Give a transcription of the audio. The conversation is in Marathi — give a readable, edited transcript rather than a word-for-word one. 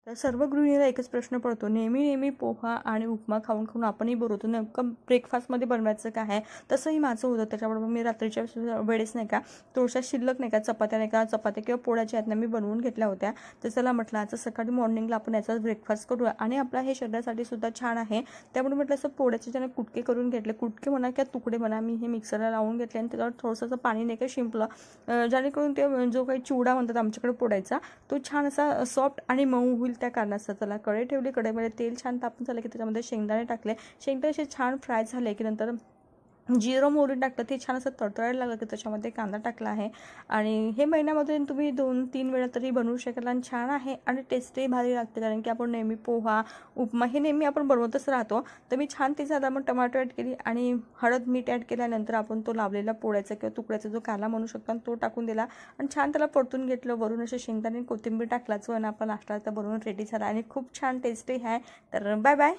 तर सर्व गृहिणीला एकच प्रश्न पडतो, नेहमी पोहा आणि उपमा खाऊन खाऊन आपणही बोर होतो. नेमकं ब्रेकफास्टमध्ये बनवायचं काय आहे? तसंही माझं होतं. त्याच्याबरोबर मी रात्रीच्या वेळेस नाही का थोड्याशा शिल्लक नाही का चपात्या किंवा पोळ्याच्या आहेत ना मी बनवून घेतल्या होत्या. तर चला म्हटलं आज सकाळी मॉर्निंगला आपण याचाच ब्रेकफास्ट करूया आणि आपला हे शरीरासाठी सुद्धा छान आहे. त्यामुळे म्हटलं असं पोळ्याचे ज्याने कुटके करून घेतले, कुटके म्हणा किंवा तुकडे म्हणा, मी हे मिक्सरला लावून घेतले आणि त्याच्यावर थोडंसं पाणी नाही का शिंपलं, जेणेकरून ते जो काही चिवडा म्हणतात आमच्याकडे पोळ्याचा, तो छान असा सॉफ्ट आणि मऊ होईल. त्या कारणाचं चला कढई ठेवली, कढईमध्ये तेल छान तापून झालं की त्याच्यामध्ये शेंगदाणे टाकले. शेंगदाणे असे छान फ्राय झाले की नंतर जिरं मोहरी टाकलं, ते छान असं तडतडायला लागलं की त्याच्यामध्ये कांदा टाकला आहे. आणि हे महिन्यामध्ये तुम्ही 2-3 वेळा तरी बनवू शकाल आणि छान आहे आणि टेस्टही भारी लागते. कारण की आपण नेहमी पोहा उपमा हे नेहमी आपण बनवतच राहतो. तर मी छान तिचा मग टमाटो ॲड केली आणि हळद मीठ ॲड केल्यानंतर आपण तो लावलेला पोळ्याचा किंवा तुकड्याचा जो काला म्हणू शकतो तो टाकून दिला आणि छान त्याला परतून घेतलं. वरून असे शेंगदाणे कोथिंबीर टाकला, जो आहे ना आपला नाश्ता तर बनवून रेडी झाला आणि खूप छान टेस्टी आहे. तर बाय बाय.